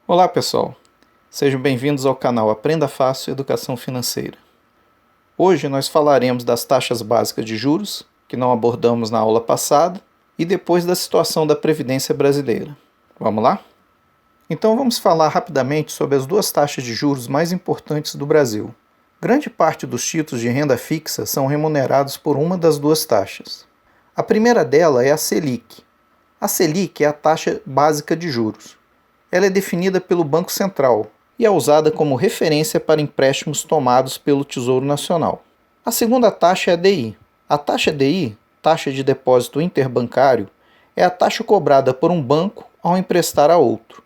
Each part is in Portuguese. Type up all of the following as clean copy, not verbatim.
Olá pessoal, sejam bem-vindos ao canal Aprenda Fácil Educação Financeira. Hoje nós falaremos das taxas básicas de juros, que não abordamos na aula passada, e depois da situação da Previdência brasileira. Vamos lá? Então vamos falar rapidamente sobre as duas taxas de juros mais importantes do Brasil. Grande parte dos títulos de renda fixa são remunerados por uma das duas taxas. A primeira dela é a Selic. A Selic é a taxa básica de juros. Ela é definida pelo Banco Central e é usada como referência para empréstimos tomados pelo Tesouro Nacional. A segunda taxa é a DI. A taxa DI, taxa de depósito interbancário, é a taxa cobrada por um banco ao emprestar a outro.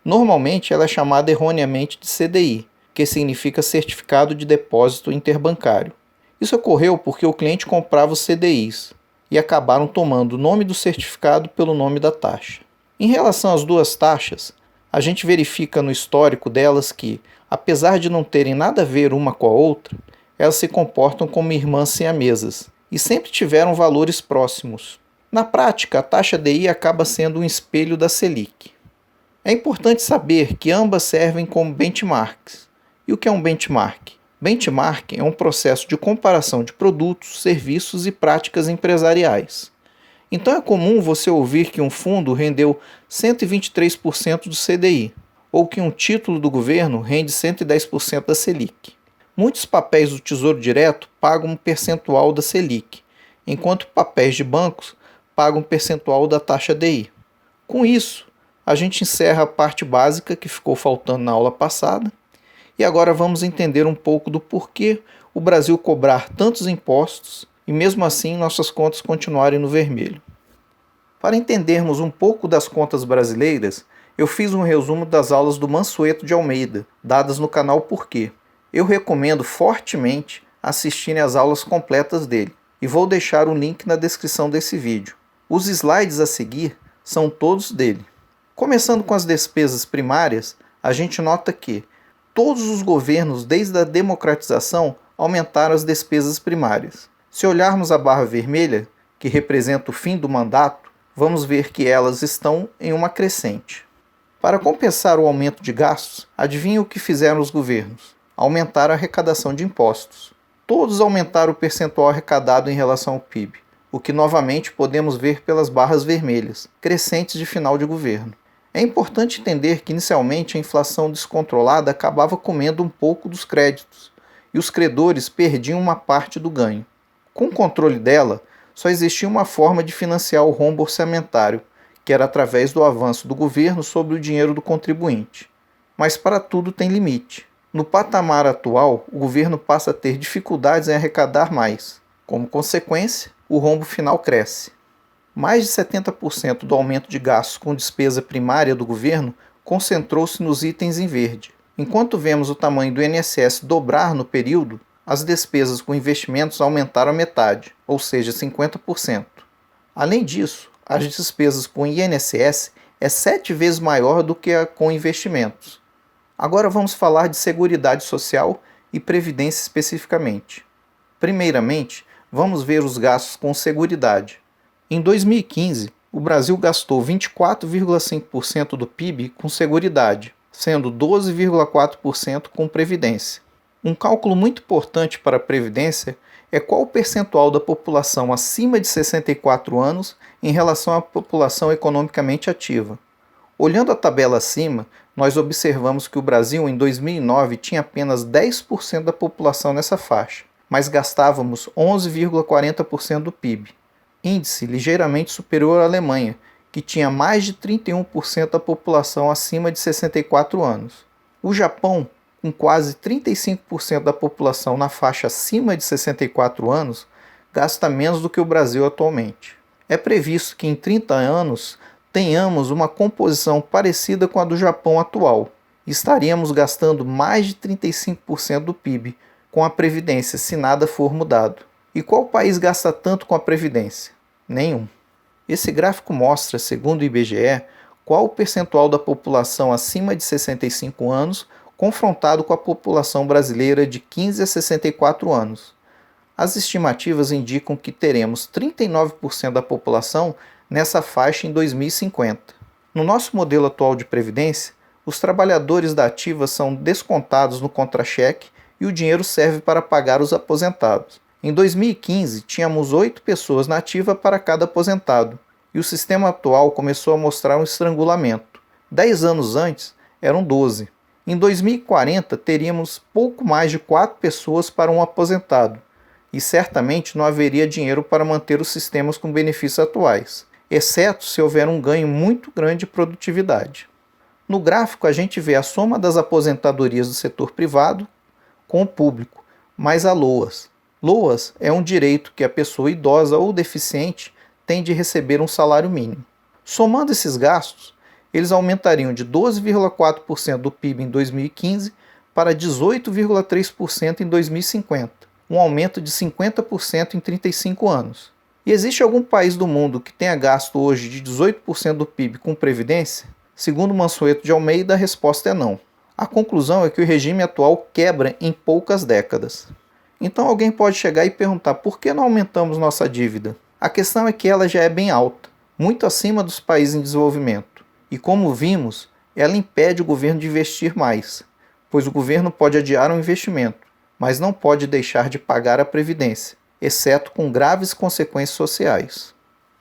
Normalmente ela é chamada erroneamente de CDI, que significa Certificado de Depósito Interbancário. Isso ocorreu porque o cliente comprava os CDIs e acabaram tomando o nome do certificado pelo nome da taxa. Em relação às duas taxas, a gente verifica no histórico delas que, apesar de não terem nada a ver uma com a outra, elas se comportam como irmãs siamesas e sempre tiveram valores próximos. Na prática, a taxa DI acaba sendo um espelho da Selic. É importante saber que ambas servem como benchmarks. E o que é um benchmark? Benchmark é um processo de comparação de produtos, serviços e práticas empresariais. Então é comum você ouvir que um fundo rendeu 123% do CDI, ou que um título do governo rende 110% da Selic. Muitos papéis do Tesouro Direto pagam um percentual da Selic, enquanto papéis de bancos pagam um percentual da taxa DI. Com isso, a gente encerra a parte básica que ficou faltando na aula passada, e agora vamos entender um pouco do porquê o Brasil cobrar tantos impostos e mesmo assim nossas contas continuarem no vermelho. Para entendermos um pouco das contas brasileiras, eu fiz um resumo das aulas do Mansueto de Almeida, dadas no canal Porquê. Eu recomendo fortemente assistirem às aulas completas dele, e vou deixar o link na descrição desse vídeo. Os slides a seguir são todos dele. Começando com as despesas primárias, a gente nota que todos os governos, desde a democratização, aumentaram as despesas primárias. Se olharmos a barra vermelha, que representa o fim do mandato, vamos ver que elas estão em uma crescente. Para compensar o aumento de gastos, adivinhe o que fizeram os governos? Aumentaram a arrecadação de impostos. Todos aumentaram o percentual arrecadado em relação ao PIB, o que novamente podemos ver pelas barras vermelhas, crescentes de final de governo. É importante entender que inicialmente a inflação descontrolada acabava comendo um pouco dos créditos, e os credores perdiam uma parte do ganho. Com o controle dela, só existia uma forma de financiar o rombo orçamentário, que era através do avanço do governo sobre o dinheiro do contribuinte. Mas para tudo tem limite. No patamar atual, o governo passa a ter dificuldades em arrecadar mais. Como consequência, o rombo final cresce. Mais de 70% do aumento de gastos com despesa primária do governo concentrou-se nos itens em verde. Enquanto vemos o tamanho do INSS dobrar no período, as despesas com investimentos aumentaram a metade, ou seja, 50%. Além disso, as despesas com INSS é 7 vezes maior do que a com investimentos. Agora vamos falar de Seguridade Social e Previdência especificamente. Primeiramente, vamos ver os gastos com Seguridade. Em 2015, o Brasil gastou 24,5% do PIB com Seguridade, sendo 12,4% com Previdência. Um cálculo muito importante para a Previdência é qual o percentual da população acima de 64 anos em relação à população economicamente ativa. Olhando a tabela acima, nós observamos que o Brasil em 2009 tinha apenas 10% da população nessa faixa, mas gastávamos 11,40% do PIB. Índice ligeiramente superior à Alemanha, que tinha mais de 31% da população acima de 64 anos. O Japão, com quase 35% da população na faixa acima de 64 anos, gasta menos do que o Brasil atualmente. É previsto que em 30 anos tenhamos uma composição parecida com a do Japão atual. Estaríamos gastando mais de 35% do PIB com a Previdência se nada for mudado. E qual país gasta tanto com a Previdência? Nenhum. Esse gráfico mostra, segundo o IBGE, qual o percentual da população acima de 65 anos confrontado com a população brasileira de 15 a 64 anos. As estimativas indicam que teremos 39% da população nessa faixa em 2050. No nosso modelo atual de previdência, Os trabalhadores da ativa são descontados no contra-cheque e o dinheiro serve para pagar os aposentados. Em 2015, tínhamos 8 pessoas na ativa para cada aposentado, e o sistema atual começou a mostrar um estrangulamento. 10 anos antes, eram 12. Em 2040, teríamos pouco mais de 4 pessoas para um aposentado, e certamente não haveria dinheiro para manter os sistemas com benefícios atuais, exceto se houver um ganho muito grande de produtividade. No gráfico, a gente vê a soma das aposentadorias do setor privado com o público, mais a LOAS. LOAS é um direito que a pessoa idosa ou deficiente tem de receber um salário mínimo. Somando esses gastos, eles aumentariam de 12,4% do PIB em 2015 para 18,3% em 2050, um aumento de 50% em 35 anos. E existe algum país do mundo que tenha gasto hoje de 18% do PIB com previdência? Segundo Mansueto de Almeida, a resposta é não. A conclusão é que o regime atual quebra em poucas décadas. Então alguém pode chegar e perguntar por que não aumentamos nossa dívida? A questão é que ela já é bem alta, muito acima dos países em desenvolvimento. E como vimos, ela impede o governo de investir mais, pois o governo pode adiar um investimento, mas não pode deixar de pagar a previdência, exceto com graves consequências sociais.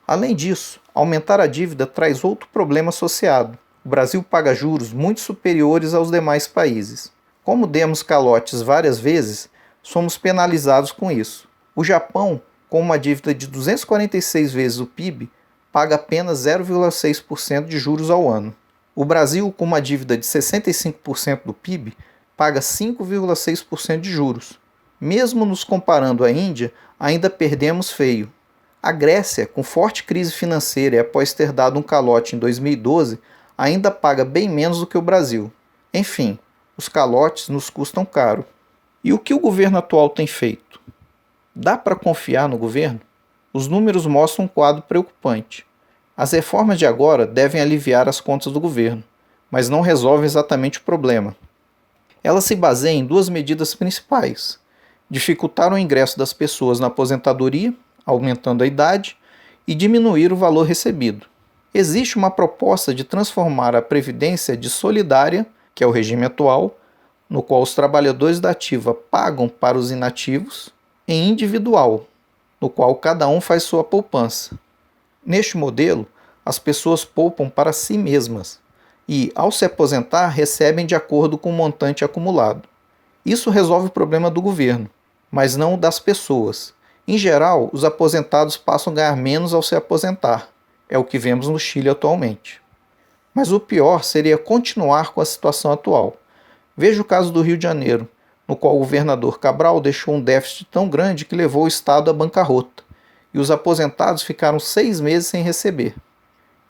Além disso, aumentar a dívida traz outro problema associado. O Brasil paga juros muito superiores aos demais países. Como demos calotes várias vezes, somos penalizados com isso. O Japão, com uma dívida de 246 vezes o PIB, paga apenas 0,6% de juros ao ano. O Brasil, com uma dívida de 65% do PIB, paga 5,6% de juros. Mesmo nos comparando à Índia, ainda perdemos feio. A Grécia, com forte crise financeira e após ter dado um calote em 2012, ainda paga bem menos do que o Brasil. Enfim, os calotes nos custam caro. E o que o governo atual tem feito? Dá para confiar no governo? Os números mostram um quadro preocupante. As reformas de agora devem aliviar as contas do governo, mas não resolvem exatamente o problema. Elas se baseiam em 2 medidas principais: dificultar o ingresso das pessoas na aposentadoria, aumentando a idade, e diminuir o valor recebido. Existe uma proposta de transformar a Previdência de solidária, que é o regime atual, no qual os trabalhadores da ativa pagam para os inativos, em individual, no qual cada um faz sua poupança. Neste modelo, as pessoas poupam para si mesmas e, ao se aposentar, recebem de acordo com o montante acumulado. Isso resolve o problema do governo, mas não o das pessoas. Em geral, os aposentados passam a ganhar menos ao se aposentar. É o que vemos no Chile atualmente. Mas o pior seria continuar com a situação atual. Veja o caso do Rio de Janeiro, no qual o governador Cabral deixou um déficit tão grande que levou o Estado à bancarrota, e os aposentados ficaram 6 meses sem receber.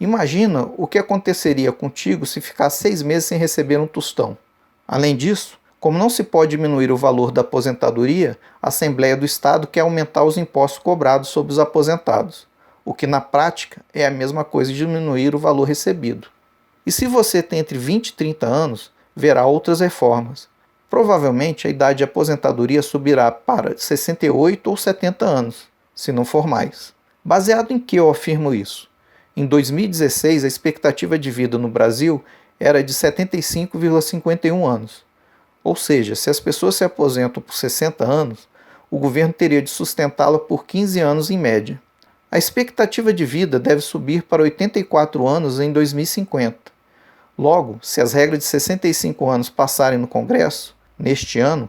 Imagina o que aconteceria contigo se ficar 6 meses sem receber um tostão. Além disso, como não se pode diminuir o valor da aposentadoria, a Assembleia do Estado quer aumentar os impostos cobrados sobre os aposentados, o que na prática é a mesma coisa de diminuir o valor recebido. E se você tem entre 20 e 30 anos, verá outras reformas. Provavelmente a idade de aposentadoria subirá para 68 ou 70 anos, se não for mais. Baseado em que eu afirmo isso? Em 2016, a expectativa de vida no Brasil era de 75,51 anos. Ou seja, se as pessoas se aposentam por 60 anos, o governo teria de sustentá-la por 15 anos em média. A expectativa de vida deve subir para 84 anos em 2050. Logo, se as regras de 65 anos passarem no Congresso, neste ano,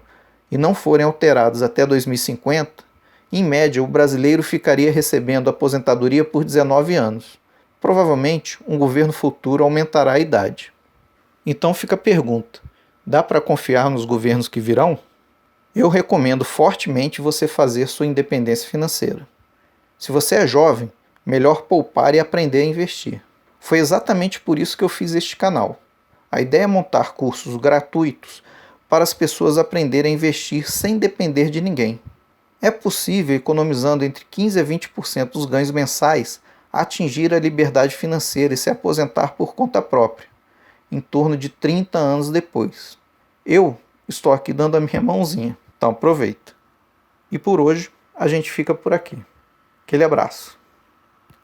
e não forem alteradas até 2050, em média o brasileiro ficaria recebendo aposentadoria por 19 anos. Provavelmente, um governo futuro aumentará a idade. Então fica a pergunta: dá para confiar nos governos que virão? Eu recomendo fortemente você fazer sua independência financeira. Se você é jovem, melhor poupar e aprender a investir. Foi exatamente por isso que eu fiz este canal. A ideia é montar cursos gratuitos para as pessoas aprenderem a investir sem depender de ninguém. É possível, economizando entre 15% a 20% dos ganhos mensais, atingir a liberdade financeira e se aposentar por conta própria, em torno de 30 anos depois. Eu estou aqui dando a minha mãozinha, então aproveita. E por hoje, a gente fica por aqui. Aquele abraço.